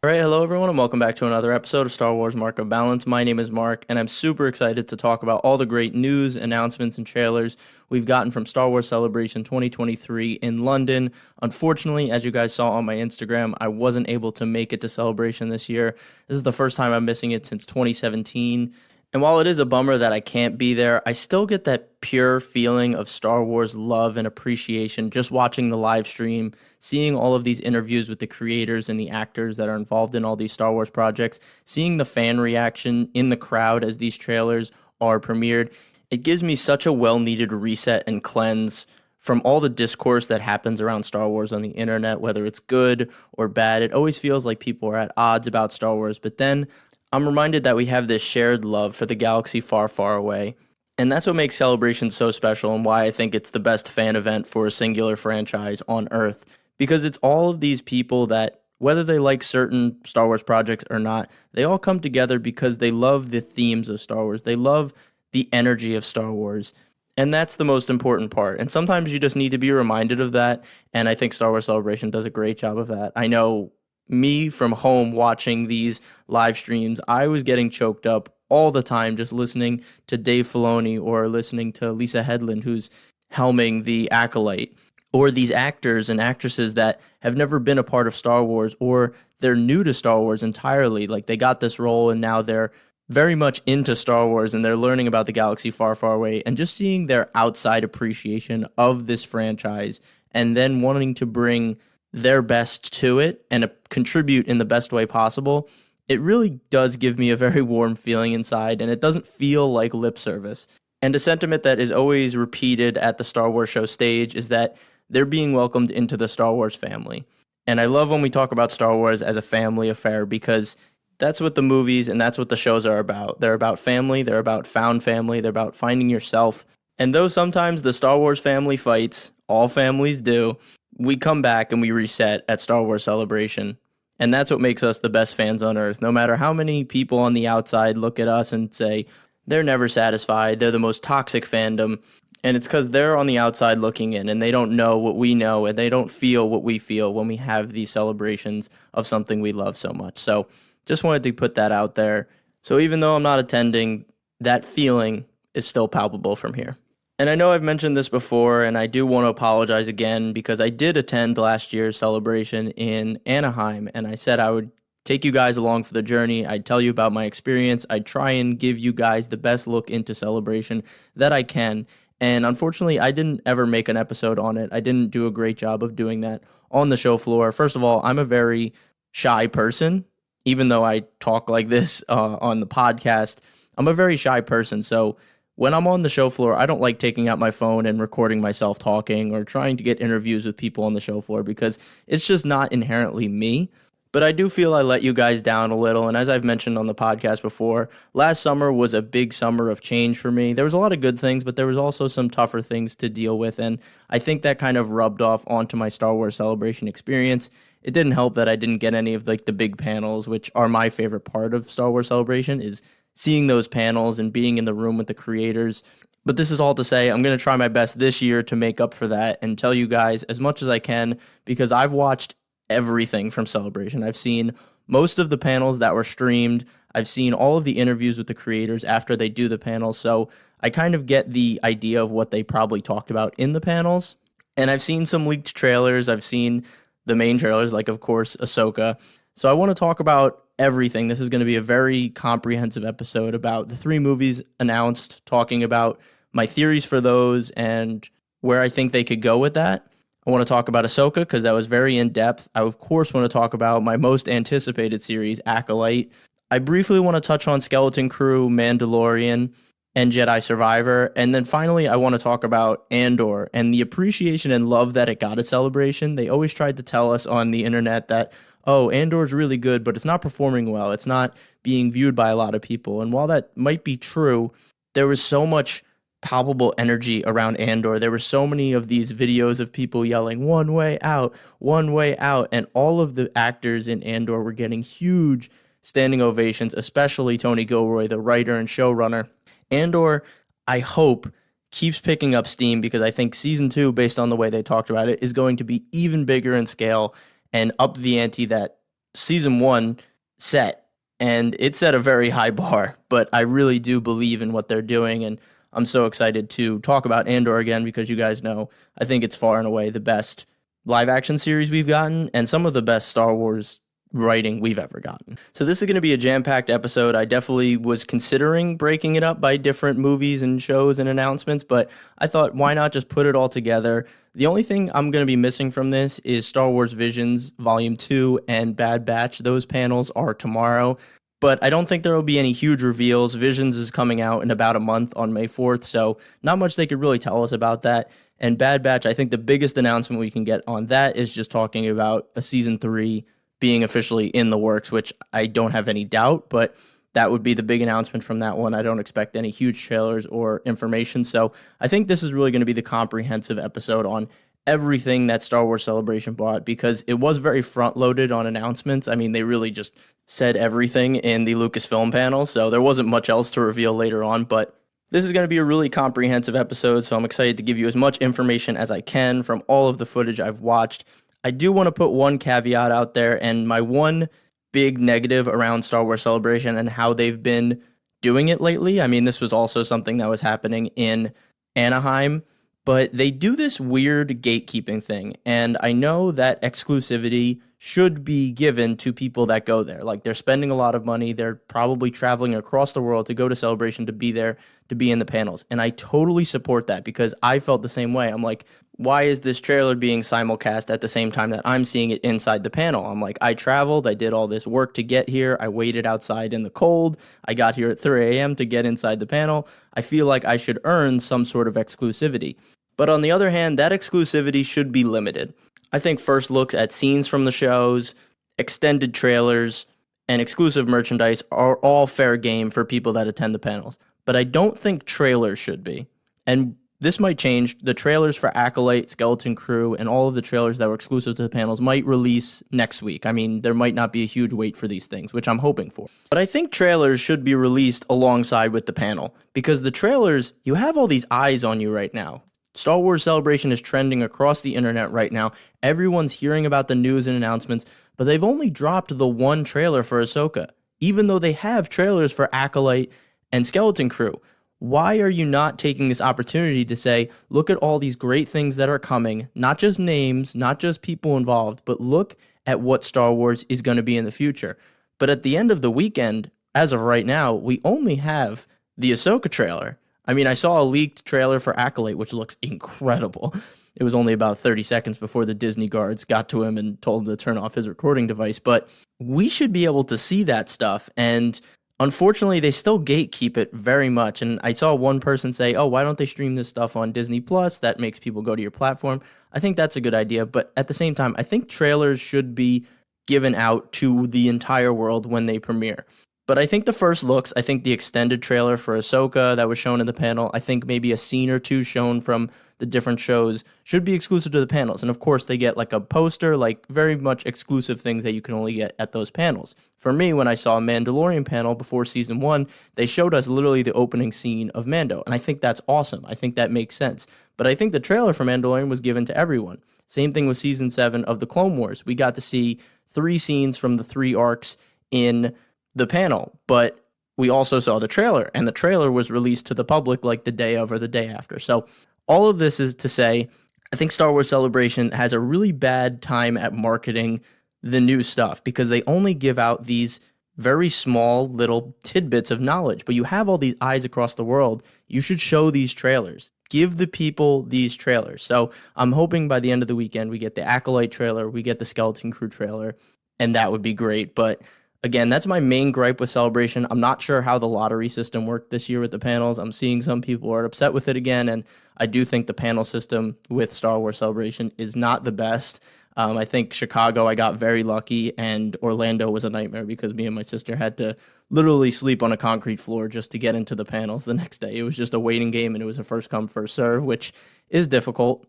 All right, hello everyone, and welcome back to another episode of Star Wars Mark of Balance. My name is Mark, and I'm super excited to talk about all the great news, announcements, and trailers we've gotten from Star Wars Celebration 2023 in London. Unfortunately, as you guys saw on my Instagram, I wasn't able to make it to Celebration this year. This is the first time I'm missing it since 2017. And while it is a bummer that I can't be there, I still get that pure feeling of Star Wars love and appreciation just watching the live stream, seeing all of these interviews with the creators and the actors that are involved in all these Star Wars projects, seeing the fan reaction in the crowd as these trailers are premiered. It gives me such a well-needed reset and cleanse from all the discourse that happens around Star Wars on the internet, whether it's good or bad. It always feels like people are at odds about Star Wars, but then I'm reminded that we have this shared love for the galaxy far, far away. And that's what makes Celebration so special and why I think it's the best fan event for a singular franchise on Earth. Because it's all of these people that, whether they like certain Star Wars projects or not, they all come together because they love the themes of Star Wars. They love the energy of Star Wars. And that's the most important part. And sometimes you just need to be reminded of that. And I think Star Wars Celebration does a great job of that. I know me from home watching these live streams, I was getting choked up all the time just listening to Dave Filoni or listening to Lisa Headland, who's helming the Acolyte, or these actors and actresses that have never been a part of Star Wars, or they're new to Star Wars entirely. Like they got this role and now they're very much into Star Wars and they're learning about the galaxy far, far away, and just seeing their outside appreciation of this franchise and then wanting to bring their best to it and contribute in the best way possible, it really does give me a very warm feeling inside, and it doesn't feel like lip service. And a sentiment that is always repeated at the Star Wars show stage is that they're being welcomed into the Star Wars family. And I love when we talk about Star Wars as a family affair, because that's what the movies and that's what the shows are about. They're about family, they're about found family, they're about finding yourself. And though sometimes the Star Wars family fights, all families do, we come back and we reset at Star Wars Celebration. And that's what makes us the best fans on Earth. No matter how many people on the outside look at us and say, they're never satisfied, they're the most toxic fandom. And it's because they're on the outside looking in and they don't know what we know and they don't feel what we feel when we have these celebrations of something we love so much. So just wanted to put that out there. So even though I'm not attending, that feeling is still palpable from here. And I know I've mentioned this before, and I do want to apologize again because I did attend last year's celebration in Anaheim, and I said I would take you guys along for the journey. I'd tell you about my experience. I'd try and give you guys the best look into Celebration that I can. And unfortunately, I didn't ever make an episode on it. I didn't do a great job of doing that on the show floor. First of all, I'm a very shy person, even though I talk like this on the podcast. I'm a very shy person, so when I'm on the show floor, I don't like taking out my phone and recording myself talking or trying to get interviews with people on the show floor because it's just not inherently me. But I do feel I let you guys down a little. And as I've mentioned on the podcast before, last summer was a big summer of change for me. There was a lot of good things, but there was also some tougher things to deal with. And I think that kind of rubbed off onto my Star Wars Celebration experience. It didn't help that I didn't get any of the big panels, which are my favorite part of Star Wars Celebration, is seeing those panels and being in the room with the creators. But this is all to say, I'm going to try my best this year to make up for that and tell you guys as much as I can, because I've watched everything from Celebration. I've seen most of the panels that were streamed. I've seen all of the interviews with the creators after they do the panels. So I kind of get the idea of what they probably talked about in the panels. And I've seen some leaked trailers. I've seen the main trailers, like, of course, Ahsoka. So I want to talk about everything. This is going to be a very comprehensive episode about the 3 movies announced, talking about my theories for those and where I think they could go with that. I want to talk about Ahsoka because that was very in-depth. I, of course, want to talk about my most anticipated series, Acolyte. I briefly want to touch on Skeleton Crew, Mandalorian, and Jedi Survivor. And then finally, I want to talk about Andor and the appreciation and love that it got at Celebration. They always tried to tell us on the internet that, oh, Andor's really good, but it's not performing well. It's not being viewed by a lot of people. And while that might be true, there was so much palpable energy around Andor. There were so many of these videos of people yelling, one way out, and all of the actors in Andor were getting huge standing ovations, especially Tony Gilroy, the writer and showrunner. Andor, I hope, keeps picking up steam because I think season 2, based on the way they talked about it, is going to be even bigger in scale and up the ante that season 1 set, and it set a very high bar, but I really do believe in what they're doing, and I'm so excited to talk about Andor again because you guys know I think it's far and away the best live action series we've gotten and some of the best Star Wars writing we've ever gotten. So this is going to be a jam-packed episode. I definitely was considering breaking it up by different movies and shows and announcements, but I thought, why not just put it all together? The only thing I'm going to be missing from this is Star Wars Visions Volume 2 and Bad Batch. Those panels are tomorrow, but I don't think there will be any huge reveals. Visions is coming out in about a month on May 4th, so not much they could really tell us about that. And Bad Batch, I think the biggest announcement we can get on that is just talking about a Season 3 being officially in the works, which I don't have any doubt, but that would be the big announcement from that one. I don't expect any huge trailers or information, so I think this is really going to be the comprehensive episode on everything that Star Wars Celebration brought, because it was very front-loaded on announcements. I mean, they really just said everything in the Lucasfilm panel, so there wasn't much else to reveal later on, but this is going to be a really comprehensive episode, so I'm excited to give you as much information as I can from all of the footage I've watched. I do want to put one caveat out there, and my one big negative around Star Wars Celebration and how they've been doing it lately. I mean, this was also something that was happening in Anaheim, but they do this weird gatekeeping thing, and I know that exclusivity should be given to people that go there. Like, they're spending a lot of money, they're probably traveling across the world to go to Celebration, to be there, to be in the panels, and I totally support that because I felt the same way. I'm like, why is this trailer being simulcast at the same time that I'm seeing it inside the panel? I'm like, I traveled, I did all this work to get here, I waited outside in the cold, I got here at 3 a.m. to get inside the panel. I feel like I should earn some sort of exclusivity. But on the other hand, that exclusivity should be limited. I think first looks at scenes from the shows, extended trailers, and exclusive merchandise are all fair game for people that attend the panels. But I don't think trailers should be. And this might change. The trailers for Acolyte, Skeleton Crew, and all of the trailers that were exclusive to the panels might release next week. I mean, there might not be a huge wait for these things, which I'm hoping for. But I think trailers should be released alongside with the panel, because the trailers, you have all these eyes on you right now. Star Wars Celebration is trending across the internet right now. Everyone's hearing about the news and announcements, but they've only dropped the one trailer for Ahsoka, even though they have trailers for Acolyte and Skeleton Crew. Why are you not taking this opportunity to say, look at all these great things that are coming, not just names, not just people involved, but look at what Star Wars is going to be in the future. But at the end of the weekend, as of right now, we only have the Ahsoka trailer. I mean, I saw a leaked trailer for Acolyte, which looks incredible. It was only about 30 seconds before the Disney guards got to him and told him to turn off his recording device. But we should be able to see that stuff. And unfortunately, they still gatekeep it very much. And I saw one person say, oh, why don't they stream this stuff on Disney Plus? That makes people go to your platform. I think that's a good idea. But at the same time, I think trailers should be given out to the entire world when they premiere. But I think the first looks, I think the extended trailer for Ahsoka that was shown in the panel, I think maybe a scene or two shown from the different shows should be exclusive to the panels. And of course, they get like a poster, like very much exclusive things that you can only get at those panels. For me, when I saw a Mandalorian panel before season 1, they showed us literally the opening scene of Mando. And I think that's awesome. I think that makes sense. But I think the trailer for Mandalorian was given to everyone. Same thing with season 7 of the Clone Wars. We got to see 3 scenes from the 3 arcs in the panel, but we also saw the trailer, and the trailer was released to the public like the day of or the day after. So all of this is to say, I think Star Wars Celebration has a really bad time at marketing the new stuff because they only give out these very small little tidbits of knowledge, but you have all these eyes across the world. You should show these trailers. Give the people these trailers. So I'm hoping by the end of the weekend we get the Acolyte trailer, we get the Skeleton Crew trailer, and that would be great. But again, that's my main gripe with Celebration. I'm not sure how the lottery system worked this year with the panels. I'm seeing some people are upset with it again, and I do think the panel system with Star Wars Celebration is not the best. I think Chicago, I got very lucky, and Orlando was a nightmare because me and my sister had to literally sleep on a concrete floor just to get into the panels the next day. It was just a waiting game, and it was a first come, first serve, which is difficult.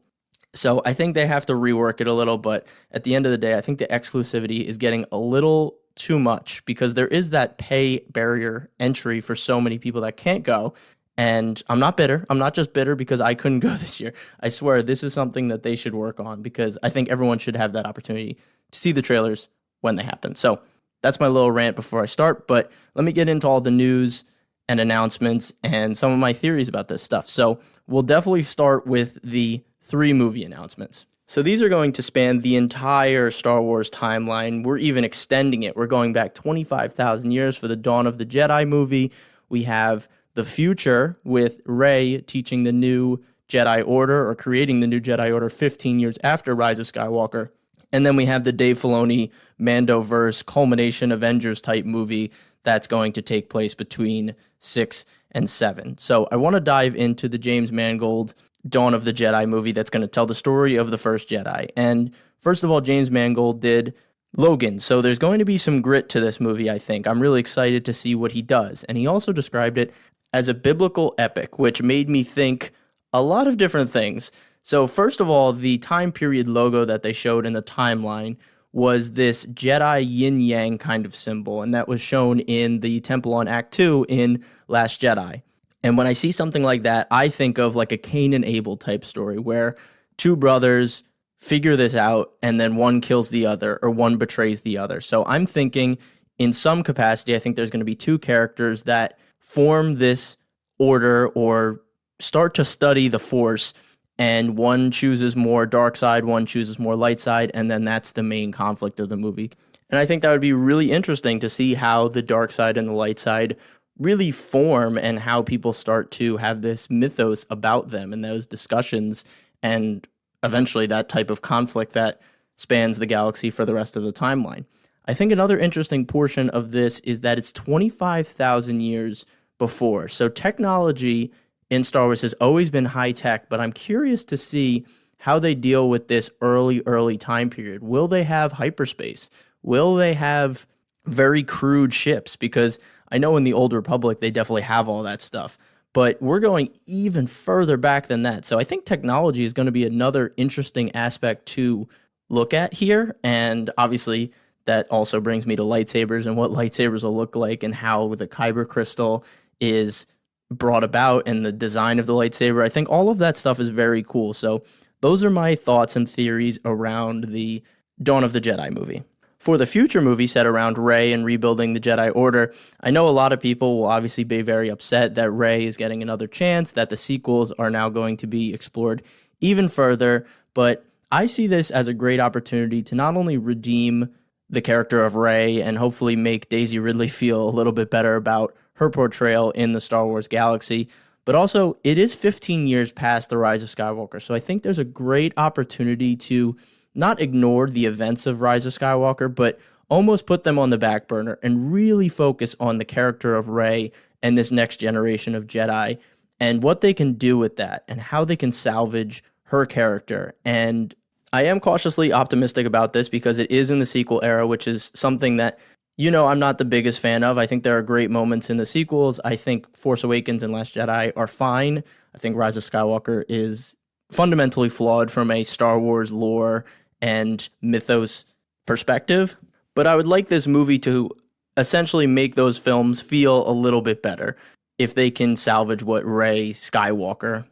So I think they have to rework it a little, but at the end of the day, I think the exclusivity is getting a little too much because there is that pay barrier entry for so many people that can't go. And I'm not bitter. I'm not just bitter because I couldn't go this year. I swear this is something that they should work on because I think everyone should have that opportunity to see the trailers when they happen. So that's my little rant before I start, but let me get into all the news and announcements and some of my theories about this stuff. So we'll definitely start with the 3 movie announcements. So these are going to span the entire Star Wars timeline. We're even extending it. We're going back 25,000 years for the Dawn of the Jedi movie. We have the future with Rey teaching the new Jedi Order, or creating the new Jedi Order 15 years after Rise of Skywalker. And then we have the Dave Filoni Mandoverse culmination Avengers type movie that's going to take place between 6 and 7. So I want to dive into the James Mangold Dawn of the Jedi movie that's going to tell the story of the first Jedi. And first of all, James Mangold did Logan, so there's going to be some grit to this movie, I think. I'm really excited to see what he does. And he also described it as a biblical epic, which made me think a lot of different things. So first of all, the time period logo that they showed in the timeline was this Jedi yin-yang kind of symbol, and that was shown in the temple on Act 2 in Last Jedi. And when I see something like that, I think of like a Cain and Abel type story where 2 brothers figure this out and then one kills the other or one betrays the other. So I'm thinking in some capacity, I think there's going to be 2 characters that form this order or start to study the Force, and one chooses more dark side, one chooses more light side, and then that's the main conflict of the movie. And I think that would be really interesting to see how the dark side and the light side really form and how people start to have this mythos about them and those discussions and eventually that type of conflict that spans the galaxy for the rest of the timeline. I think another interesting portion of this is that it's 25,000 years before. So technology in Star Wars has always been high tech, but I'm curious to see how they deal with this early time period. Will they have hyperspace? Will they have very crude ships? Because I know in the Old Republic, they definitely have all that stuff, but we're going even further back than that. So I think technology is going to be another interesting aspect to look at here. And obviously that also brings me to lightsabers and what lightsabers will look like and how the kyber crystal is brought about and the design of the lightsaber. I think all of that stuff is very cool. So those are my thoughts and theories around the Dawn of the Jedi movie. For the future movie set around Rey and rebuilding the Jedi Order, I know a lot of people will obviously be very upset that Rey is getting another chance, that the sequels are now going to be explored even further, but I see this as a great opportunity to not only redeem the character of Rey and hopefully make Daisy Ridley feel a little bit better about her portrayal in the Star Wars galaxy, but also it is 15 years past the Rise of Skywalker, so I think there's a great opportunity to not ignore the events of Rise of Skywalker, but almost put them on the back burner and really focus on the character of Rey and this next generation of Jedi and what they can do with that and how they can salvage her character. And I am cautiously optimistic about this because it is in the sequel era, which is something that, I'm not the biggest fan of. I think there are great moments in the sequels. I think Force Awakens and Last Jedi are fine. I think Rise of Skywalker is fundamentally flawed from a Star Wars lore and mythos perspective, but I would like this movie to essentially make those films feel a little bit better if they can salvage what Rey Skywalker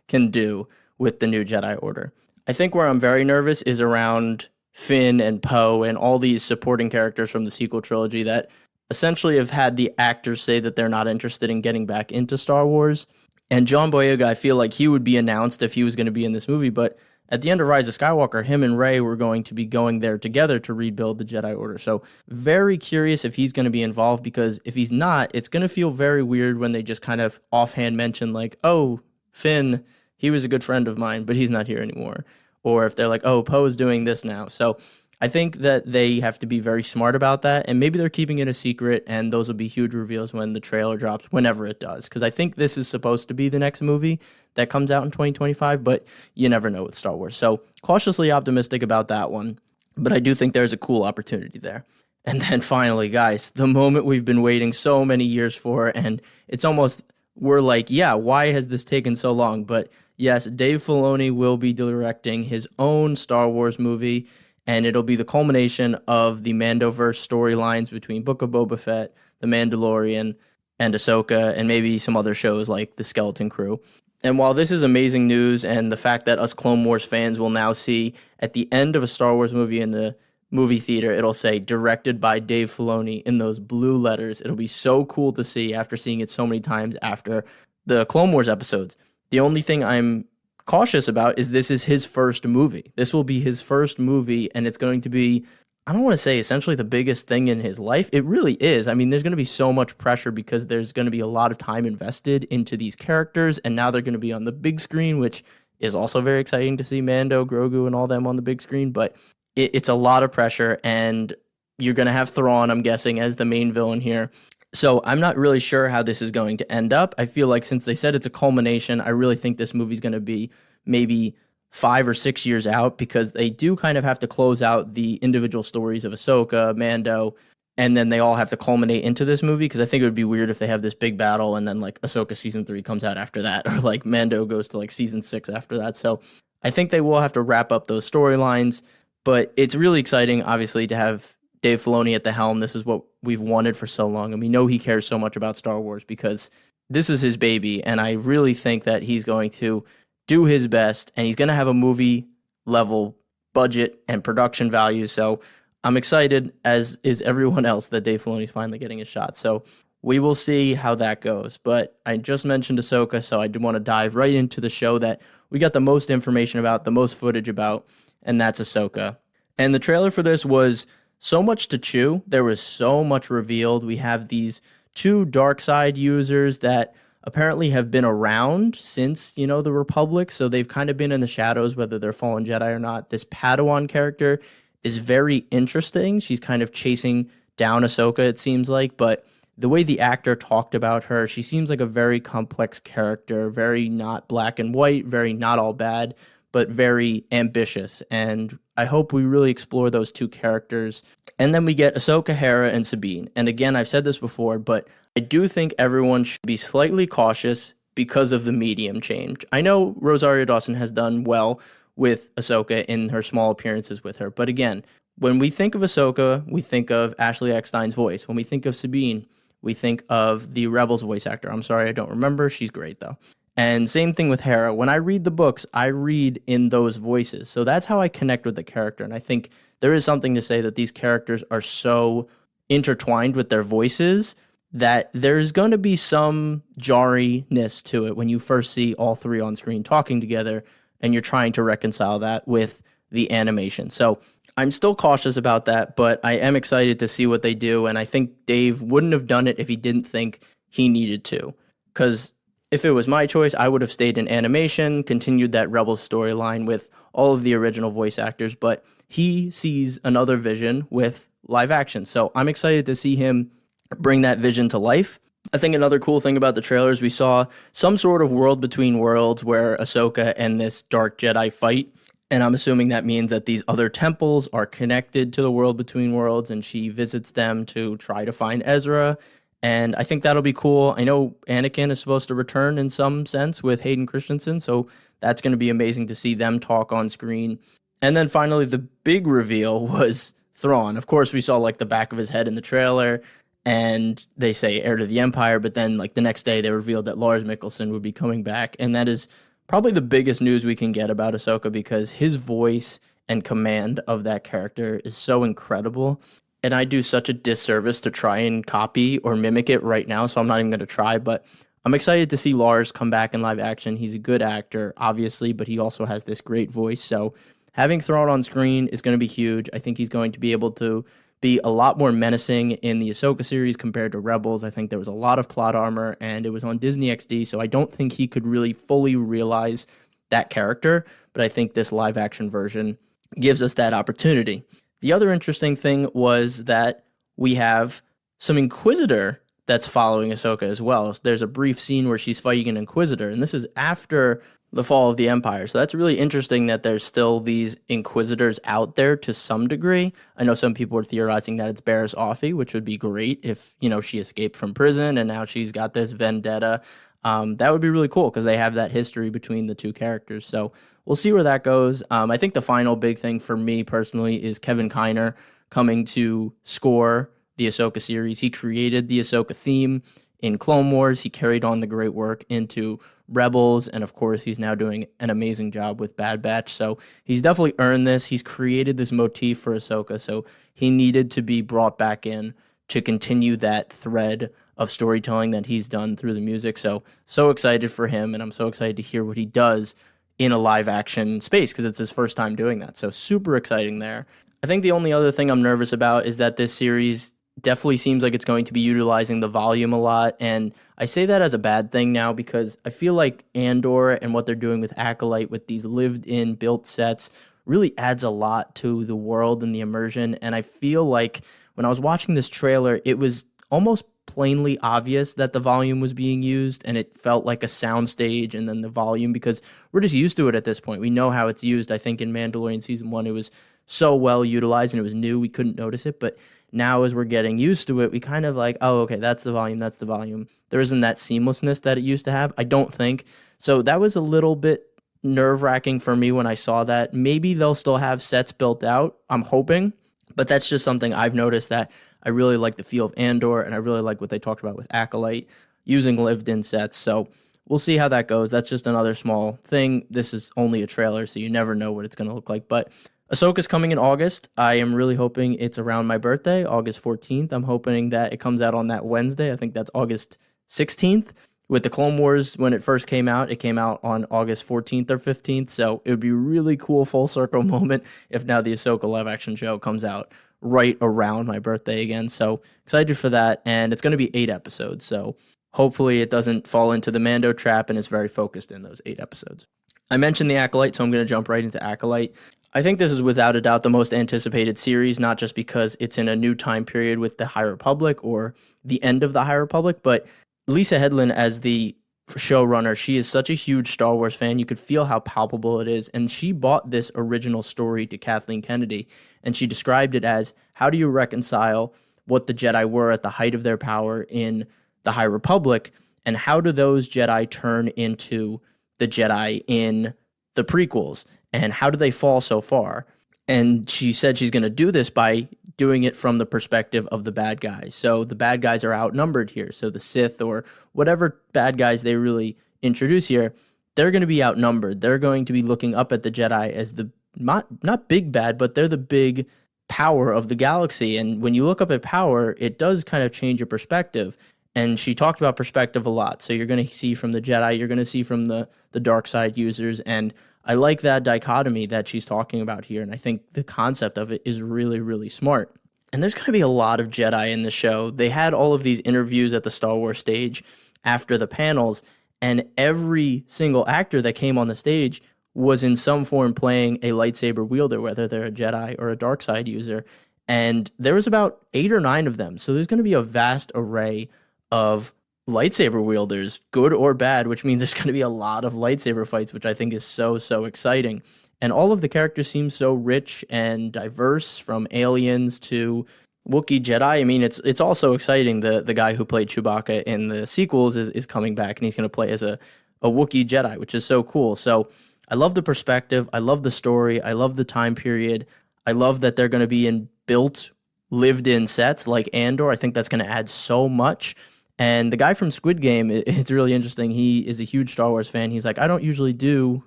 can do with the new Jedi Order. I think where I'm very nervous is around Finn and Poe and all these supporting characters from the sequel trilogy that essentially have had the actors say that they're not interested in getting back into Star Wars. And John Boyega, I feel like he would be announced if he was going to be in this movie, but at the end of Rise of Skywalker, him and Rey were going to be going there together to rebuild the Jedi Order. So very curious if he's going to be involved, because if he's not, it's going to feel very weird when they just kind of offhand mention like, oh, Finn, he was a good friend of mine, but he's not here anymore. Or if they're like, oh, Poe's doing this now. So I think that they have to be very smart about that, and maybe they're keeping it a secret, and those will be huge reveals when the trailer drops, whenever it does, because I think this is supposed to be the next movie that comes out in 2025, but you never know with Star Wars. So cautiously optimistic about that one, but I do think there's a cool opportunity there. And then finally, guys, the moment we've been waiting so many years for, and it's almost, we're like, yeah, why has this taken so long? But yes, Dave Filoni will be directing his own Star Wars movie, and it'll be the culmination of the Mandoverse storylines between Book of Boba Fett, The Mandalorian, and Ahsoka, and maybe some other shows like The Skeleton Crew. And while this is amazing news, and the fact that us Clone Wars fans will now see at the end of a Star Wars movie in the movie theater, it'll say directed by Dave Filoni in those blue letters. It'll be so cool to see after seeing it so many times after the Clone Wars episodes. The only thing I'm cautious about is this is his first movie. This will be his first movie, and it's going to be, I don't want to say essentially the biggest thing in his life. It really is. I mean, there's going to be so much pressure because there's going to be a lot of time invested into these characters, and now they're going to be on the big screen, which is also very exciting to see Mando, Grogu, and all them on the big screen. But it's a lot of pressure, and you're going to have Thrawn, I'm guessing, as the main villain here. So I'm not really sure how this is going to end up. I feel like since they said it's a culmination, I really think this movie's going to be maybe 5 or 6 years out, because they do kind of have to close out the individual stories of Ahsoka, Mando, and then they all have to culminate into this movie, because I think it would be weird if they have this big battle and then like Ahsoka season 3 comes out after that, or like Mando goes to like season 6 after that. So I think they will have to wrap up those storylines, but it's really exciting, obviously, to have Dave Filoni at the helm. This is what we've wanted for so long, and we know he cares so much about Star Wars because this is his baby, and I really think that he's going to do his best, and he's going to have a movie level budget and production value. So I'm excited, as is everyone else, that Dave Filoni's finally getting a shot. So we will see how that goes. But I just mentioned Ahsoka, so I do want to dive right into the show that we got the most information about, the most footage about, and that's Ahsoka. And the trailer for this was so much to chew. There was so much revealed. We have these 2 dark side users that apparently have been around since, the Republic, so they've kind of been in the shadows, whether they're fallen Jedi or not. This Padawan character is very interesting. She's kind of chasing down Ahsoka, it seems like, but the way the actor talked about her, she seems like a very complex character, very not black and white, very not all bad, but very ambitious. And I hope we really explore those 2 characters. And then we get Ahsoka, Hera, and Sabine. And again, I've said this before, but I do think everyone should be slightly cautious because of the medium change. I know Rosario Dawson has done well with Ahsoka in her small appearances with her. But again, when we think of Ahsoka, we think of Ashley Eckstein's voice. When we think of Sabine, we think of the Rebels voice actor. I'm sorry, I don't remember. She's great, though. And same thing with Hera. When I read the books, I read in those voices. So that's how I connect with the character. And I think there is something to say that these characters are so intertwined with their voices that there's going to be some jarriness to it when you first see all 3 on screen talking together and you're trying to reconcile that with the animation. So I'm still cautious about that, but I am excited to see what they do. And I think Dave wouldn't have done it if he didn't think he needed to. Because if it was my choice, I would have stayed in animation, continued that Rebels storyline with all of the original voice actors, but he sees another vision with live action. So I'm excited to see him bring that vision to life. I think another cool thing about the trailers, we saw some sort of world between worlds where Ahsoka and this dark Jedi fight. And I'm assuming that means that these other temples are connected to the world between worlds, and she visits them to try to find Ezra. And I think that'll be cool. I know Anakin is supposed to return in some sense with Hayden Christensen, so that's going to be amazing to see them talk on screen. And then finally, the big reveal was Thrawn. Of course, we saw like the back of his head in the trailer, and they say heir to the Empire, but then like the next day they revealed that Lars Mikkelsen would be coming back, and that is probably the biggest news we can get about Ahsoka, because his voice and command of that character is so incredible. And I do such a disservice to try and copy or mimic it right now, so I'm not even going to try. But I'm excited to see Lars come back in live action. He's a good actor, obviously, but he also has this great voice. So having Thrawn on screen is going to be huge. I think he's going to be able to be a lot more menacing in the Ahsoka series compared to Rebels. I think there was a lot of plot armor, and it was on Disney XD, so I don't think he could really fully realize that character. But I think this live action version gives us that opportunity. The other interesting thing was that we have some Inquisitor that's following Ahsoka as well. So there's a brief scene where she's fighting an Inquisitor, and this is after the fall of the Empire. So that's really interesting that there's still these Inquisitors out there to some degree. I know some people are theorizing that it's Barriss Offee, which would be great if, she escaped from prison and now she's got this vendetta. That would be really cool because they have that history between the 2 characters. So we'll see where that goes. I think the final big thing for me personally is Kevin Kiner coming to score the Ahsoka series. He created the Ahsoka theme. in Clone Wars. He carried on the great work into Rebels, and of course, he's now doing an amazing job with Bad Batch. So he's definitely earned this. He's created this motif for Ahsoka, so he needed to be brought back in to continue that thread of storytelling that he's done through the music. So excited for him, and I'm so excited to hear what he does in a live action space because it's his first time doing that. So super exciting there. I think the only other thing I'm nervous about is that this series definitely seems like it's going to be utilizing the volume a lot. And I say that as a bad thing now because I feel like Andor and what they're doing with Acolyte with these lived-in built sets really adds a lot to the world and the immersion. And I feel like when I was watching this trailer, it was almost plainly obvious that the volume was being used, and it felt like a soundstage and then the volume because we're just used to it at this point. We know how it's used. I think in Mandalorian Season 1, it was so well utilized and it was new, we couldn't notice it. But now as we're getting used to it, we kind of like, oh, okay, that's the volume, that's the volume. There isn't that seamlessness that it used to have, I don't think. So that was a little bit nerve-wracking for me when I saw that. Maybe they'll still have sets built out, I'm hoping, but that's just something I've noticed that I really like the feel of Andor, and I really like what they talked about with Acolyte, using lived-in sets. So we'll see how that goes. That's just another small thing. This is only a trailer, so you never know what it's going to look like. But Ahsoka's coming in August. I am really hoping it's around my birthday, August 14th. I'm hoping that it comes out on that Wednesday. I think that's August 16th. With the Clone Wars, when it first came out, it came out on August 14th or 15th. So it would be a really cool full circle moment if now the Ahsoka live action show comes out right around my birthday again. So excited for that. And it's going to be 8 episodes. So hopefully it doesn't fall into the Mando trap and is very focused in those 8 episodes. I mentioned the Acolyte, so I'm going to jump right into Acolyte. I think this is without a doubt the most anticipated series, not just because it's in a new time period with the High Republic or the end of the High Republic, but Lisa Headland as the showrunner, she is such a huge Star Wars fan. You could feel how palpable it is. And she bought this original story to Kathleen Kennedy, and she described it as, how do you reconcile what the Jedi were at the height of their power in the High Republic, and how do those Jedi turn into the Jedi in the prequels, and how do they fall so far? And she said she's going to do this by doing it from the perspective of the bad guys. So the bad guys are outnumbered here. So the Sith or whatever bad guys they really introduce here, they're going to be outnumbered. They're going to be looking up at the Jedi as the not big bad, but they're the big power of the galaxy. And when you look up at power, it does kind of change your perspective. And she talked about perspective a lot. So you're going to see from the Jedi, you're going to see from the dark side users. And I like that dichotomy that she's talking about here. And I think the concept of it is really, really smart. And there's going to be a lot of Jedi in the show. They had all of these interviews at the Star Wars stage after the panels. And every single actor that came on the stage was in some form playing a lightsaber wielder, whether they're a Jedi or a dark side user. And there was about 8 or 9 of them. So there's going to be a vast array of lightsaber wielders, good or bad, which means there's going to be a lot of lightsaber fights, which I think is so exciting. And all of the characters seem so rich and diverse, from aliens to Wookiee Jedi. I mean, it's also exciting. The guy who played Chewbacca in the sequels is coming back, and he's going to play as a Wookiee Jedi, which is so cool. So I love the perspective. I love the story. I love the time period. I love that they're going to be in built, lived-in sets like Andor. I think that's going to add so much. And the guy from Squid Game, it's really interesting. He is a huge Star Wars fan. He's like, I don't usually do,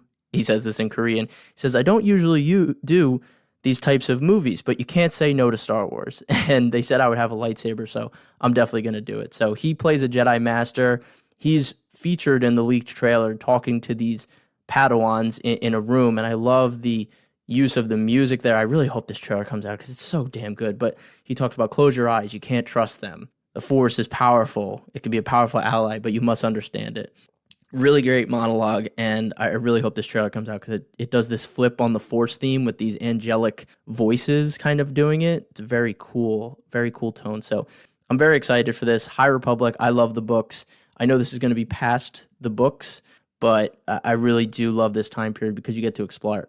he says this in Korean, he says, I don't usually do these types of movies, but you can't say no to Star Wars. And they said I would have a lightsaber, so I'm definitely going to do it. So he plays a Jedi Master. He's featured in the leaked trailer talking to these Padawans in a room, and I love the use of the music there. I really hope this trailer comes out because it's so damn good. But he talks about close your eyes. You can't trust them. The Force is powerful. It can be a powerful ally, but you must understand it. Really great monologue, and I really hope this trailer comes out because it does this flip on the Force theme with these angelic voices kind of doing it. It's a very cool tone. So I'm very excited for this. High Republic, I love the books. I know this is going to be past the books, but I really do love this time period because you get to explore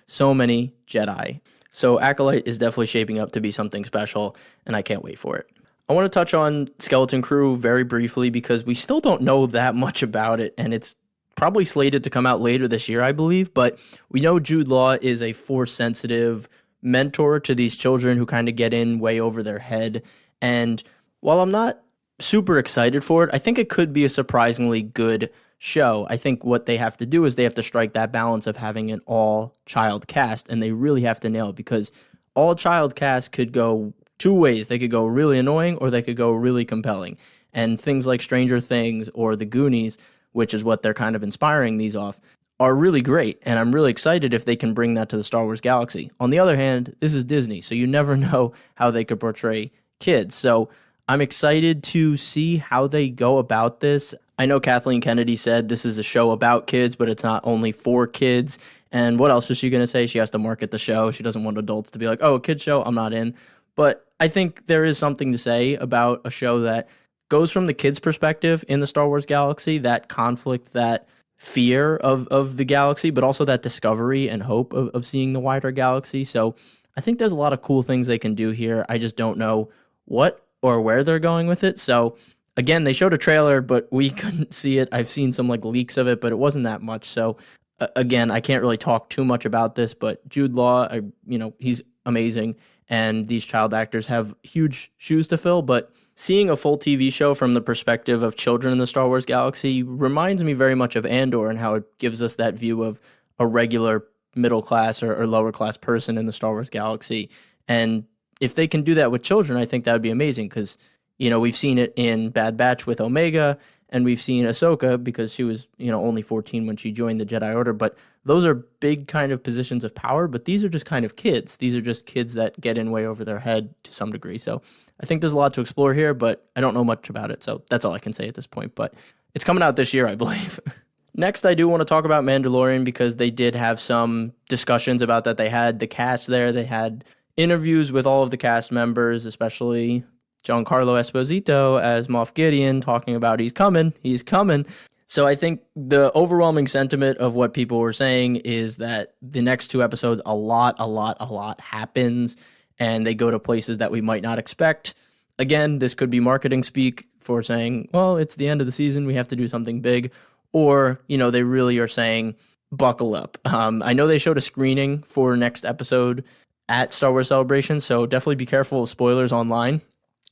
so many Jedi. So Acolyte is definitely shaping up to be something special, and I can't wait for it. I want to touch on Skeleton Crew very briefly because we still don't know that much about it, and it's probably slated to come out later this year, I believe, but we know Jude Law is a Force-sensitive mentor to these children who kind of get in way over their head, and while I'm not super excited for it. I think it could be a surprisingly good show. I think what they have to do is they have to strike that balance of having an all-child cast, and they really have to nail it because all-child cast could go two ways. They could go really annoying or they could go really compelling. And things like Stranger Things or The Goonies, which is what they're kind of inspiring these off, are really great. And I'm really excited if they can bring that to the Star Wars galaxy. On the other hand, this is Disney, so you never know how they could portray kids. So I'm excited to see how they go about this. I know Kathleen Kennedy said this is a show about kids, but it's not only for kids. And what else is she going to say? She has to market the show. She doesn't want adults to be like, oh, a kid show, I'm not in. But I think there is something to say about a show that goes from the kids' perspective in the Star Wars galaxy, that conflict, that fear of the galaxy, but also that discovery and hope of seeing the wider galaxy. So I think there's a lot of cool things they can do here. I just don't know what or where they're going with it. So again, they showed a trailer, but we couldn't see it. I've seen some like leaks of it, but it wasn't that much. So again, I can't really talk too much about this, but Jude Law, he's amazing. And these child actors have huge shoes to fill, but seeing a full TV show from the perspective of children in the Star Wars galaxy reminds me very much of Andor and how it gives us that view of a regular middle class or lower class person in the Star Wars galaxy. And if they can do that with children, I think that would be amazing because, we've seen it in Bad Batch with Omega, and we've seen Ahsoka because she was, only 14 when she joined the Jedi Order. But those are big kind of positions of power, but these are just kind of kids. These are just kids that get in way over their head to some degree. So I think there's a lot to explore here, but I don't know much about it. So that's all I can say at this point. But it's coming out this year, I believe. Next, I do want to talk about Mandalorian because they did have some discussions about that. They had the cast there. They had interviews with all of the cast members, especially Giancarlo Esposito as Moff Gideon, talking about he's coming. So I think the overwhelming sentiment of what people were saying is that the next two episodes, a lot happens, and they go to places that we might not expect. Again, this could be marketing speak for saying, well, it's the end of the season, we have to do something big. Or, they really are saying, buckle up. I know they showed a screening for next episode at Star Wars Celebration, so definitely be careful of spoilers online.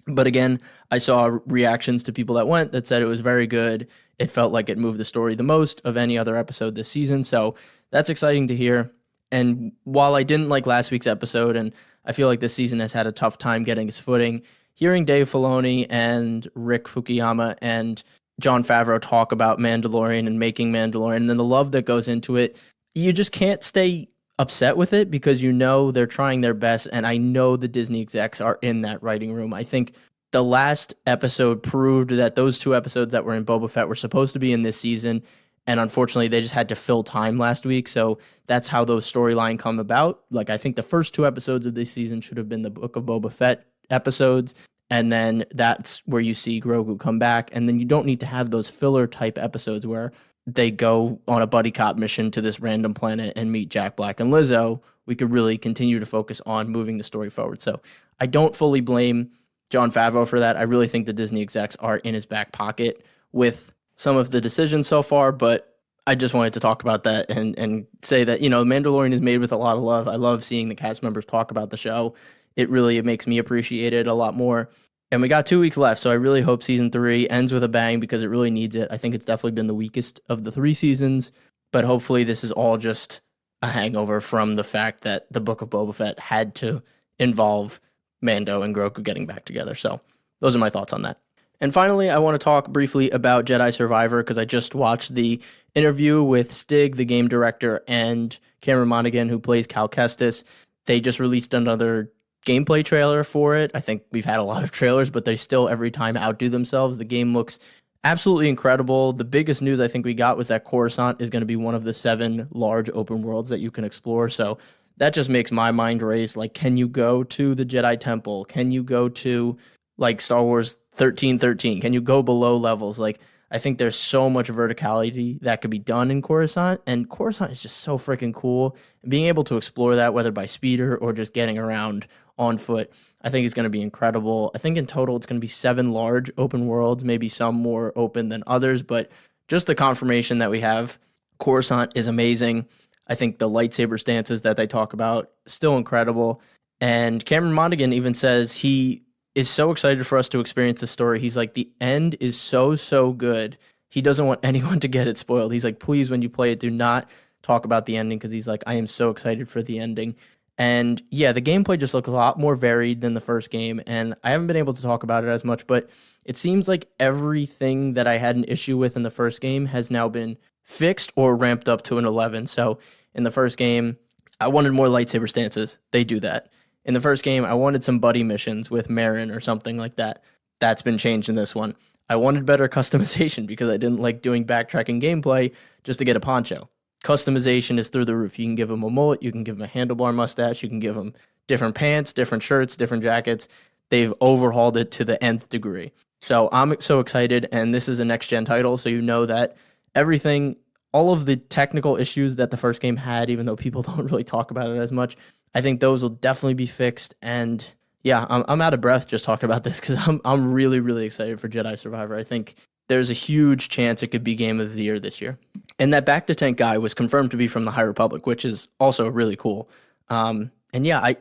But again, I saw reactions to people that went that said it was very good. It felt like it moved the story the most of any other episode this season. So that's exciting to hear. And while I didn't like last week's episode, and I feel like this season has had a tough time getting its footing, hearing Dave Filoni and Rick Fukuyama and Jon Favreau talk about Mandalorian and making Mandalorian, and then the love that goes into it, you just can't stay upset with it because they're trying their best, and I know the Disney execs are in that writing room. I think the last episode proved that those two episodes that were in Boba Fett were supposed to be in this season, and unfortunately they just had to fill time last week, so that's how those storyline come about. Like, I think the first two episodes of this season should have been the Book of Boba Fett episodes, and then that's where you see Grogu come back, and then you don't need to have those filler type episodes where they go on a buddy cop mission to this random planet and meet Jack Black and Lizzo. We could really continue to focus on moving the story forward. So I don't fully blame Jon Favreau for that. I really think the Disney execs are in his back pocket with some of the decisions so far, but I just wanted to talk about that and say that, Mandalorian is made with a lot of love. I love seeing the cast members talk about the show. It makes me appreciate it a lot more. And we got 2 weeks left, so I really hope season 3 ends with a bang because it really needs it. I think it's definitely been the weakest of the 3 seasons, but hopefully this is all just a hangover from the fact that the Book of Boba Fett had to involve Mando and Grogu getting back together. So those are my thoughts on that. And finally, I want to talk briefly about Jedi Survivor because I just watched the interview with Stig, the game director, and Cameron Monaghan, who plays Cal Kestis. They just released another gameplay trailer for it. I think we've had a lot of trailers, but they still every time outdo themselves. The game looks absolutely incredible. The biggest news I think we got was that Coruscant is going to be one of the 7 large open worlds that you can explore. So that just makes my mind race. Like, can you go to the Jedi Temple? Can you go to like Star Wars 1313? Can you go below levels? Like, I think there's so much verticality that could be done in Coruscant, and Coruscant is just so freaking cool. And being able to explore that, whether by speeder or just getting around on foot, I think is going to be incredible. I think in total it's going to be 7 large open worlds, maybe some more open than others, but just the confirmation that we have, Coruscant is amazing. I think the lightsaber stances that they talk about, still incredible. And Cameron Monaghan even says he is so excited for us to experience the story. He's like, the end is so, so good. He doesn't want anyone to get it spoiled. He's like, please, when you play it, do not talk about the ending, because he's like, I am so excited for the ending. And yeah, the gameplay just looks a lot more varied than the first game. And I haven't been able to talk about it as much, but it seems like everything that I had an issue with in the first game has now been fixed or ramped up to an 11. So in the first game, I wanted more lightsaber stances. They do that. In the first game, I wanted some buddy missions with Marin or something like that. That's been changed in this one. I wanted better customization because I didn't like doing backtracking gameplay just to get a poncho. Customization is through the roof. You can give him a mullet, you can give him a handlebar mustache, you can give him different pants, different shirts, different jackets. They've overhauled it to the nth degree. So I'm so excited, and this is a next-gen title, so you know that everything, all of the technical issues that the first game had, even though people don't really talk about it as much, I think those will definitely be fixed. And yeah, I'm out of breath just talking about this because I'm really, really excited for Jedi Survivor. I think there's a huge chance it could be Game of the Year this year. And that back to tank guy was confirmed to be from the High Republic, which is also really cool. And yeah, I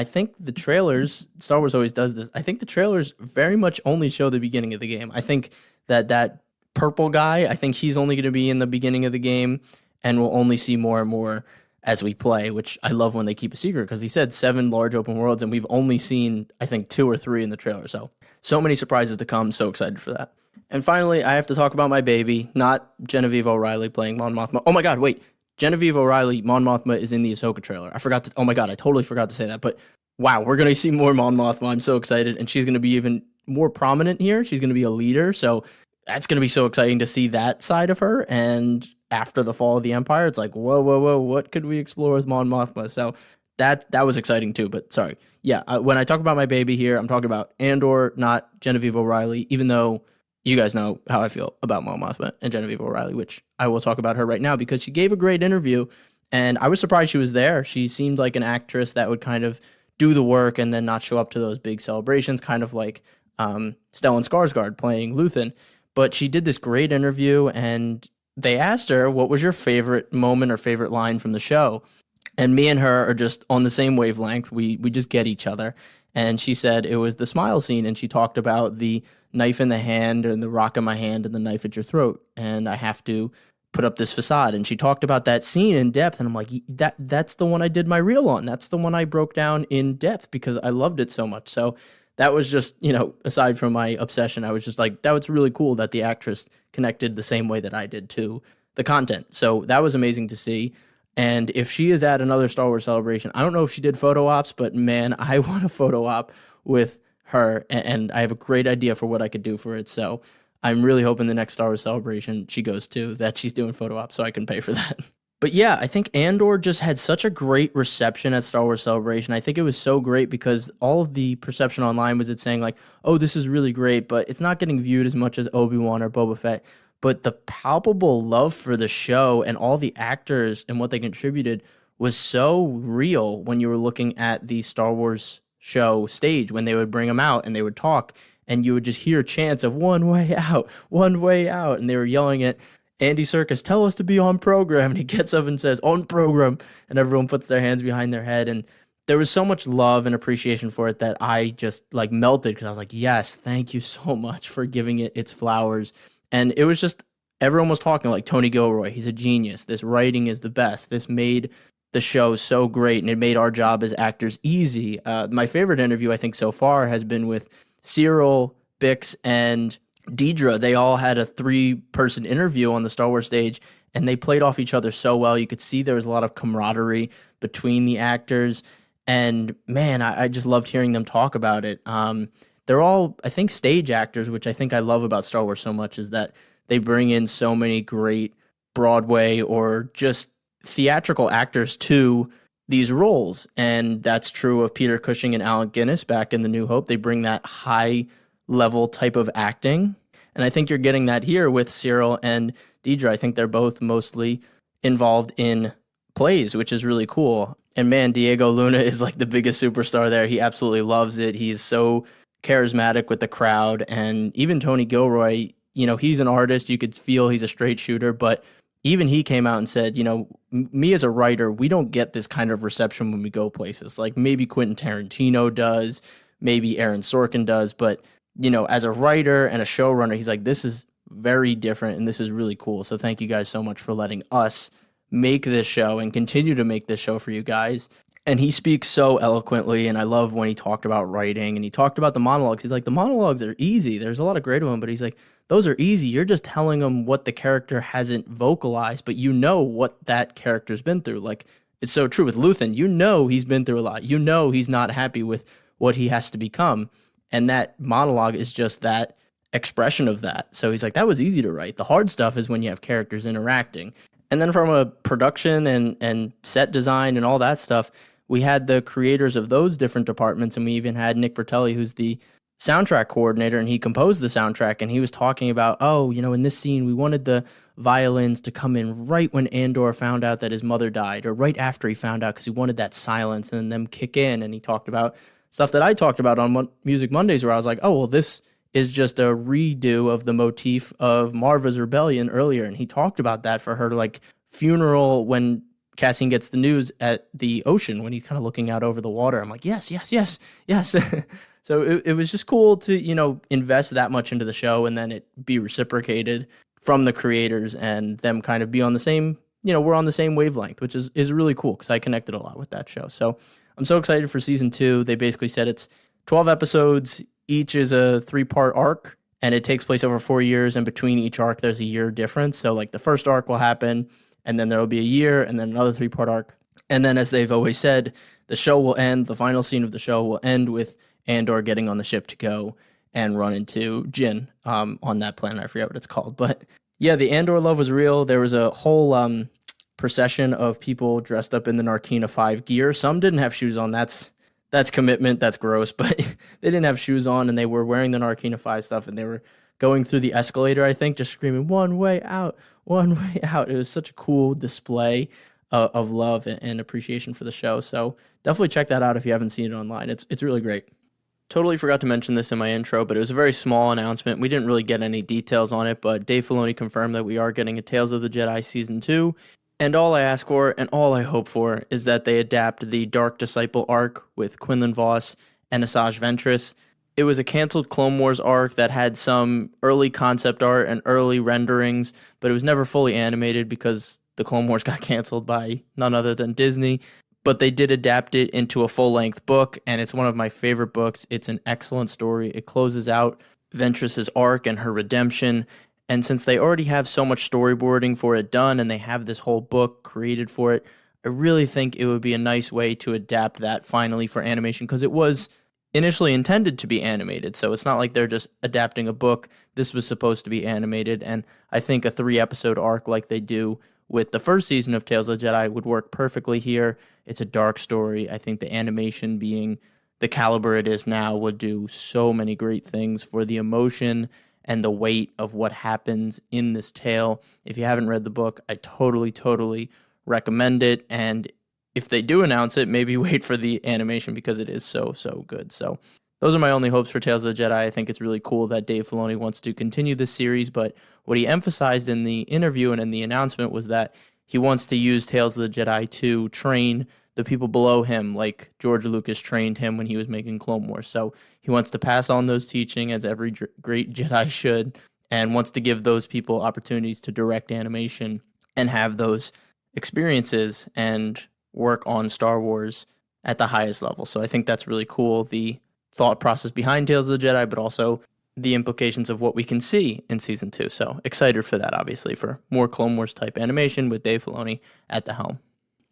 think the trailers, Star Wars always does this. I think the trailers very much only show the beginning of the game. I think that purple guy, I think he's only going to be in the beginning of the game, and we'll only see more and more as we play, which I love when they keep a secret, because he said 7 large open worlds, and we've only seen, I think, 2 or 3 in the trailer. So many surprises to come. So excited for that. And finally, I have to talk about my baby, not Genevieve O'Reilly playing Mon Mothma. Oh my God, wait. Genevieve O'Reilly, Mon Mothma, is in the Ahsoka trailer. Oh my God, I totally forgot to say that. But wow, we're going to see more Mon Mothma. I'm so excited. And she's going to be even more prominent here. She's going to be a leader. So that's going to be so exciting to see that side of her. And after the fall of the Empire, it's like, whoa, what could we explore with Mon Mothma? So that was exciting too. But sorry. Yeah, when I talk about my baby here, I'm talking about Andor, not Genevieve O'Reilly, even though you guys know how I feel about Mon Mothma and Genevieve O'Reilly, which I will talk about her right now because she gave a great interview, and I was surprised she was there. She seemed like an actress that would kind of do the work and then not show up to those big celebrations, kind of like Stellan Skarsgård playing Luthen. But she did this great interview, and they asked her, what was your favorite moment or favorite line from the show? And me and her are just on the same wavelength. We just get each other. And she said it was the smile scene, and she talked about the knife in the hand and the rock in my hand and the knife at your throat, and I have to put up this facade. And she talked about that scene in depth, and I'm like, that's the one I did my reel on. That's the one I broke down in depth because I loved it so much. So that was just, aside from my obsession, I was just like, that was really cool that the actress connected the same way that I did to the content. So that was amazing to see. And if she is at another Star Wars celebration, I don't know if she did photo ops, but man, I want a photo op with her, and I have a great idea for what I could do for it. So I'm really hoping the next Star Wars celebration she goes to, that she's doing photo ops so I can pay for that. But yeah, I think Andor just had such a great reception at Star Wars Celebration. I think it was so great because all of the perception online was it saying like, oh, this is really great, but it's not getting viewed as much as Obi-Wan or Boba Fett. But the palpable love for the show and all the actors and what they contributed was so real when you were looking at the Star Wars show stage, when they would bring them out and they would talk, and you would just hear chants of one way out, and they were yelling at Andy Serkis, tell us to be on program, and he gets up and says, on program, and everyone puts their hands behind their head, and there was so much love and appreciation for it that I just like melted, because I was like, yes, thank you so much for giving it its flowers. And it was just, everyone was talking like Tony Gilroy, he's a genius, this writing is the best, this made the show so great, and it made our job as actors easy. My favorite interview, I think, so far has been with Cyril, Bix, and Deidre. They all had a 3-person interview on the Star Wars stage, and they played off each other so well. You could see there was a lot of camaraderie between the actors, and man, I just loved hearing them talk about it. They're all, I think, stage actors, which I think I love about Star Wars so much, is that they bring in so many great Broadway or just theatrical actors to these roles, and that's true of Peter Cushing and Alec Guinness back in The New Hope. They bring that high level type of acting, and I think you're getting that here with Cyril and Deidre. I think they're both mostly involved in plays, which is really cool. And man, Diego Luna is like the biggest superstar there. He absolutely loves it. He's so charismatic with the crowd, and even Tony Gilroy, he's an artist. You could feel he's a straight shooter, but even he came out and said, me as a writer, we don't get this kind of reception when we go places. Like maybe Quentin Tarantino does, maybe Aaron Sorkin does. But, as a writer and a showrunner, he's like, this is very different and this is really cool. So thank you guys so much for letting us make this show and continue to make this show for you guys. And he speaks so eloquently, and I love when he talked about writing and he talked about the monologues. He's like, the monologues are easy. There's a lot of great of them, but he's like, those are easy. You're just telling them what the character hasn't vocalized, but what that character's been through. Like, it's so true with Luthen. He's been through a lot. He's not happy with what he has to become. And that monologue is just that expression of that. So he's like, that was easy to write. The hard stuff is when you have characters interacting. And then from a production and set design and all that stuff, we had the creators of those different departments, and we even had Nick Bertelli, who's the soundtrack coordinator, and he composed the soundtrack, and he was talking about, in this scene, we wanted the violins to come in right when Andor found out that his mother died, or right after he found out, because he wanted that silence, and then them kick in, and he talked about stuff that I talked about on Music Mondays, where I was like, oh, well, this is just a redo of the motif of Marva's rebellion earlier, and he talked about that for her, like, funeral when Cassian gets the news at the ocean when he's kind of looking out over the water. I'm like, yes. So it was just cool to, invest that much into the show and then it be reciprocated from the creators and them kind of be on the same, we're on the same wavelength, which is really cool because I connected a lot with that show. So I'm so excited for season 2. They basically said it's 12 episodes. Each is a 3-part arc and it takes place over 4 years. And between each arc, there's a year difference. So like the first arc will happen, and then there will be a year, and then another 3-part arc. And then, as they've always said, the final scene of the show will end with Andor getting on the ship to go and run into Jyn on that planet. I forget what it's called. But yeah, the Andor love was real. There was a whole procession of people dressed up in the Narkina 5 gear. Some didn't have shoes on. That's commitment. That's gross. But they didn't have shoes on, and they were wearing the Narkina 5 stuff, and they were going through the escalator, I think, just screaming, one way out. It was such a cool display of love and appreciation for the show. So definitely check that out if you haven't seen it online. It's really great. Totally forgot to mention this in my intro, but it was a very small announcement. We didn't really get any details on it, but Dave Filoni confirmed that we are getting a Tales of the Jedi Season 2. And all I ask for and all I hope for is that they adapt the Dark Disciple arc with Quinlan Vos and Asajj Ventress. It was a canceled Clone Wars arc that had some early concept art and early renderings, but it was never fully animated because the Clone Wars got canceled by none other than Disney. But they did adapt it into a full-length book, and it's one of my favorite books. It's an excellent story. It closes out Ventress's arc and her redemption, and since they already have so much storyboarding for it done and they have this whole book created for it, I really think it would be a nice way to adapt that finally for animation, because it was initially intended to be animated, so it's not like they're just adapting a book. This was supposed to be animated, and I think a 3-episode arc like they do with the first season of Tales of the Jedi would work perfectly here. It's a dark story. I think the animation being the caliber it is now would do so many great things for the emotion and the weight of what happens in this tale. If you haven't read the book, I totally recommend it, and if they do announce it, maybe wait for the animation because it is so good. So those are my only hopes for Tales of the Jedi. I think it's really cool that Dave Filoni wants to continue this series, but what he emphasized in the interview and in the announcement was that he wants to use Tales of the Jedi to train the people below him, like George Lucas trained him when he was making Clone Wars. So he wants to pass on those teachings, as every great Jedi should, and wants to give those people opportunities to direct animation and have those experiences and work on Star Wars at the highest level. So I think that's really cool, the thought process behind Tales of the Jedi, but also the implications of what we can see in Season 2. So excited for that, obviously, for more Clone Wars type animation with Dave Filoni at the helm.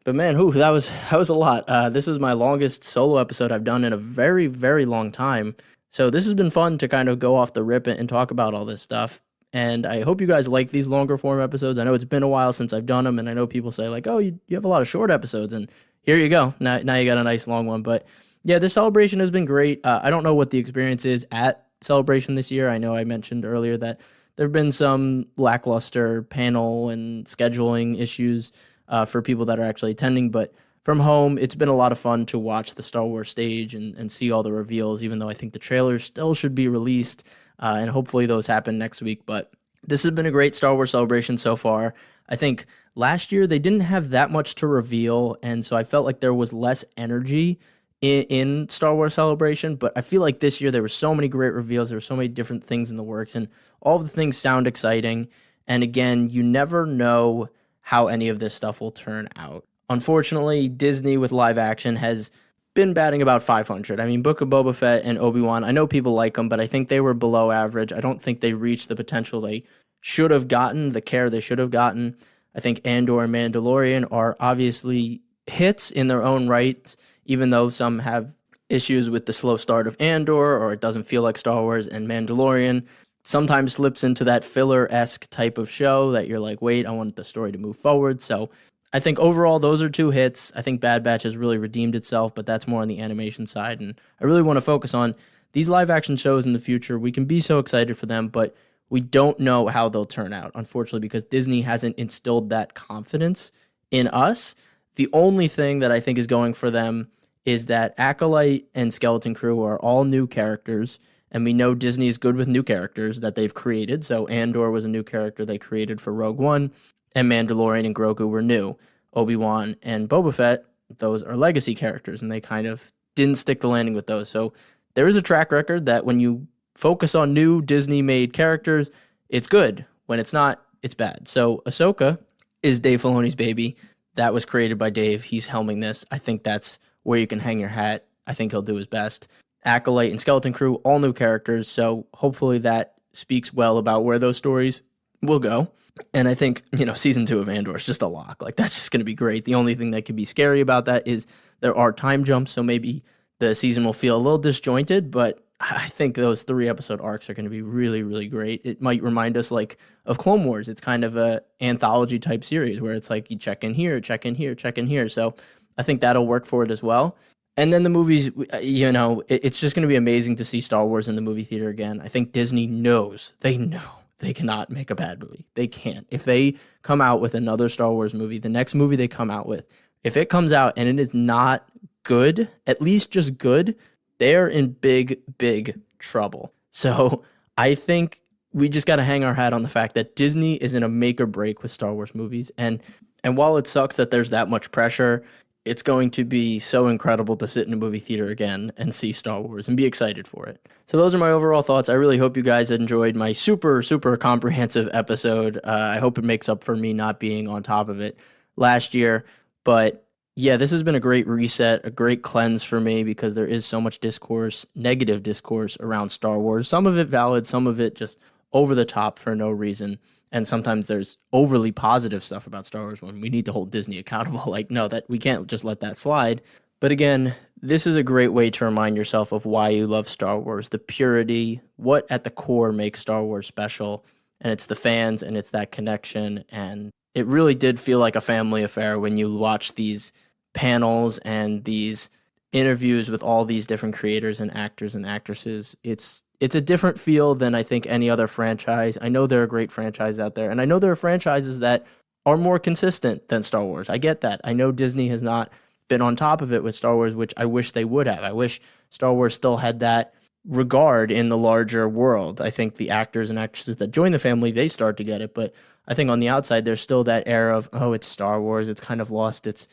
But man, that was a lot. This is my longest solo episode I've done in a very, very long time. So this has been fun to kind of go off the rip and talk about all this stuff. And I hope you guys like these longer form episodes. I know it's been a while since I've done them, and I know people say like, oh, you have a lot of short episodes, and here you go. Now you got a nice long one. But yeah, this celebration has been great. I don't know what the experience is at Celebration this year. I know I mentioned earlier that there have been some lackluster panel and scheduling issues for people that are actually attending, but from home, it's been a lot of fun to watch the Star Wars stage and see all the reveals, even though I think the trailers still should be released, and hopefully those happen next week. But this has been a great Star Wars celebration so far. I think last year they didn't have that much to reveal, and so I felt like there was less energy in Star Wars Celebration, but I feel like this year there were so many great reveals. There were so many different things in the works, and all of the things sound exciting. And again, you never know how any of this stuff will turn out. Unfortunately, Disney with live action has been batting about 500. I mean, Book of Boba Fett and Obi-Wan, I know people like them, but I think they were below average. I don't think they reached the potential they should have gotten, the care they should have gotten. I think Andor and Mandalorian are obviously hits in their own rights, even though some have issues with the slow start of Andor, or it doesn't feel like Star Wars, and Mandalorian sometimes slips into that filler-esque type of show that you're like, wait, I want the story to move forward. So I think overall those are two hits. I think Bad Batch has really redeemed itself, but that's more on the animation side. And I really want to focus on these live-action shows in the future. We can be so excited for them, but we don't know how they'll turn out, unfortunately, because Disney hasn't instilled that confidence in us. The only thing that I think is going for them is that Acolyte and Skeleton Crew are all new characters, and we know Disney is good with new characters that they've created. So Andor was a new character they created for Rogue One, and Mandalorian and Grogu were new. Obi-Wan and Boba Fett, those are legacy characters, and they kind of didn't stick the landing with those. So there is a track record that when you focus on new Disney-made characters, it's good. When it's not, it's bad. So Ahsoka is Dave Filoni's baby. That was created by Dave. He's helming this. I think that's where you can hang your hat. I think he'll do his best. Acolyte and Skeleton Crew, all new characters, so hopefully that speaks well about where those stories will go. And I think, season 2 of Andor is just a lock. Like, that's just going to be great. The only thing that could be scary about that is there are time jumps, so maybe the season will feel a little disjointed, but I think those 3-episode arcs are going to be really, really great. It might remind us, of Clone Wars. It's kind of a anthology-type series where it's like you check in here, check in here, check in here. So I think that'll work for it as well. And then the movies, it's just going to be amazing to see Star Wars in the movie theater again. I think Disney knows. They know they cannot make a bad movie. They can't. If they come out with another Star Wars movie, the next movie they come out with, if it comes out and it is not good, at least just good, they're in big, big trouble. So I think we just got to hang our hat on the fact that Disney is in a make or break with Star Wars movies. And while it sucks that there's that much pressure, it's going to be so incredible to sit in a movie theater again and see Star Wars and be excited for it. So those are my overall thoughts. I really hope you guys enjoyed my super, super comprehensive episode. I hope it makes up for me not being on top of it last year. But yeah, this has been a great reset, a great cleanse for me because there is so much discourse, negative discourse around Star Wars. Some of it valid, some of it just over the top for no reason. And sometimes there's overly positive stuff about Star Wars when we need to hold Disney accountable. Like, no, that we can't just let that slide. But again, this is a great way to remind yourself of why you love Star Wars, the purity, what at the core makes Star Wars special. And it's the fans and it's that connection. And it really did feel like a family affair when you watch these panels and these interviews with all these different creators and actors and actresses. It's a different feel than I think any other franchise. I know there are great franchises out there, and I know there are franchises that are more consistent than Star Wars. I get that. I know Disney has not been on top of it with Star Wars, which I wish they would have. I wish Star Wars still had that regard in the larger world. I think the actors and actresses that join the family, they start to get it, but I think on the outside, there's still that air of, oh, it's Star Wars. It's kind of lost its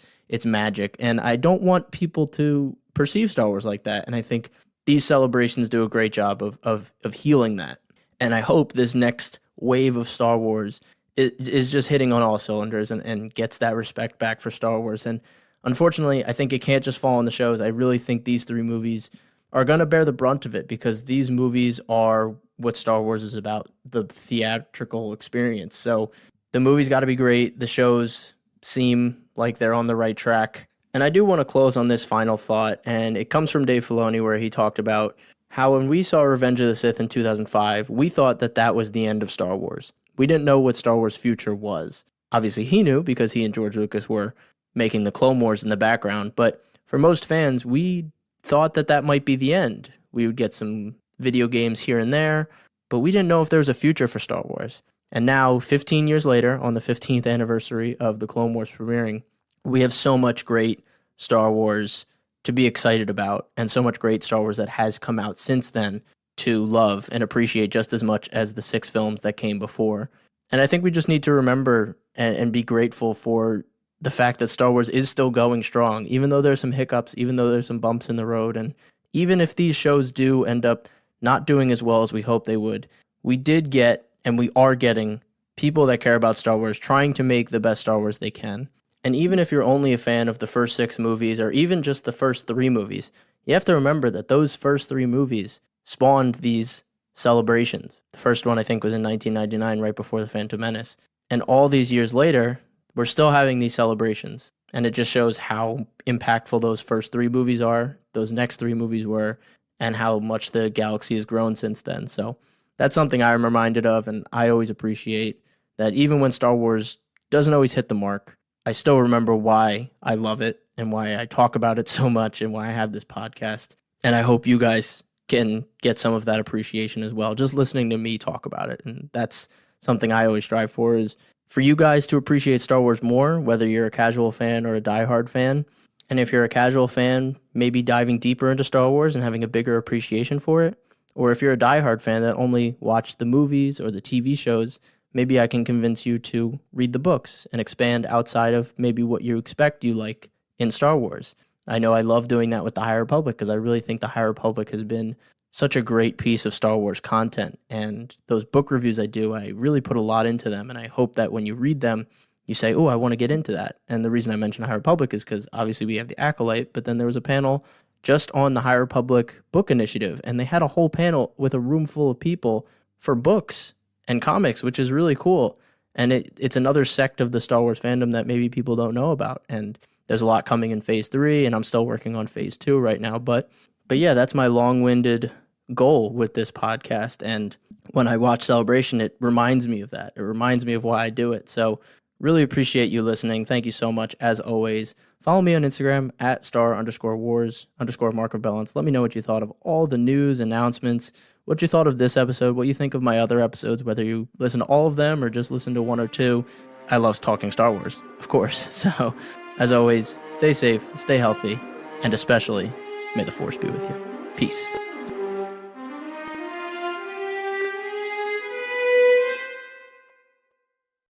magic, and I don't want people to perceive Star Wars like that, and I think these celebrations do a great job of healing that. And I hope this next wave of Star Wars is just hitting on all cylinders and gets that respect back for Star Wars. And unfortunately, I think it can't just fall on the shows. I really think these 3 movies are going to bear the brunt of it because these movies are what Star Wars is about, the theatrical experience. So the movies got to be great. The shows seem like they're on the right track. And I do want to close on this final thought, and it comes from Dave Filoni, where he talked about how when we saw Revenge of the Sith in 2005, we thought that was the end of Star Wars. We didn't know what Star Wars' future was. Obviously, he knew because he and George Lucas were making the Clone Wars in the background, but for most fans, we thought that might be the end. We would get some video games here and there, but we didn't know if there was a future for Star Wars. And now, 15 years later, on the 15th anniversary of the Clone Wars premiering, we have so much great Star Wars to be excited about and so much great Star Wars that has come out since then to love and appreciate just as much as the 6 films that came before. And I think we just need to remember and be grateful for the fact that Star Wars is still going strong, even though there's some hiccups, even though there's some bumps in the road, and even if these shows do end up not doing as well as we hope they would, we did get, and we are getting, people that care about Star Wars trying to make the best Star Wars they can. And even if you're only a fan of the first 6 movies, or even just the first 3 movies, you have to remember that those first 3 movies spawned these celebrations. The first one, I think, was in 1999, right before The Phantom Menace. And all these years later, we're still having these celebrations. And it just shows how impactful those first 3 movies are, those next 3 movies were, and how much the galaxy has grown since then. So that's something I'm reminded of, and I always appreciate that even when Star Wars doesn't always hit the mark, I still remember why I love it and why I talk about it so much and why I have this podcast. And I hope you guys can get some of that appreciation as well, just listening to me talk about it. And that's something I always strive for, is for you guys to appreciate Star Wars more, whether you're a casual fan or a diehard fan. And if you're a casual fan, maybe diving deeper into Star Wars and having a bigger appreciation for it. Or if you're a diehard fan that only watched the movies or the TV shows, maybe I can convince you to read the books and expand outside of maybe what you expect you like in Star Wars. I know I love doing that with the High Republic, because I really think the High Republic has been such a great piece of Star Wars content. And those book reviews I do, I really put a lot into them. And I hope that when you read them, you say, oh, I want to get into that. And the reason I mentioned High Republic is because obviously we have the Acolyte, but then there was a panel just on the High Republic book initiative. And they had a whole panel with a room full of people for books and comics, which is really cool. And it's another sect of the Star Wars fandom that maybe people don't know about. And there's a lot coming in Phase 3, and I'm still working on Phase 2 right now. But yeah, that's my long-winded goal with this podcast. And when I watch Celebration, it reminds me of that. It reminds me of why I do it. So really appreciate you listening. Thank you so much, as always. Follow me on Instagram at @star_wars_Mark of Balance. Let me know what you thought of all the news, announcements, what you thought of this episode, what you think of my other episodes, whether you listen to all of them or just listen to 1 or 2. I love talking Star Wars, of course. So, as always, stay safe, stay healthy, and especially, may the Force be with you. Peace.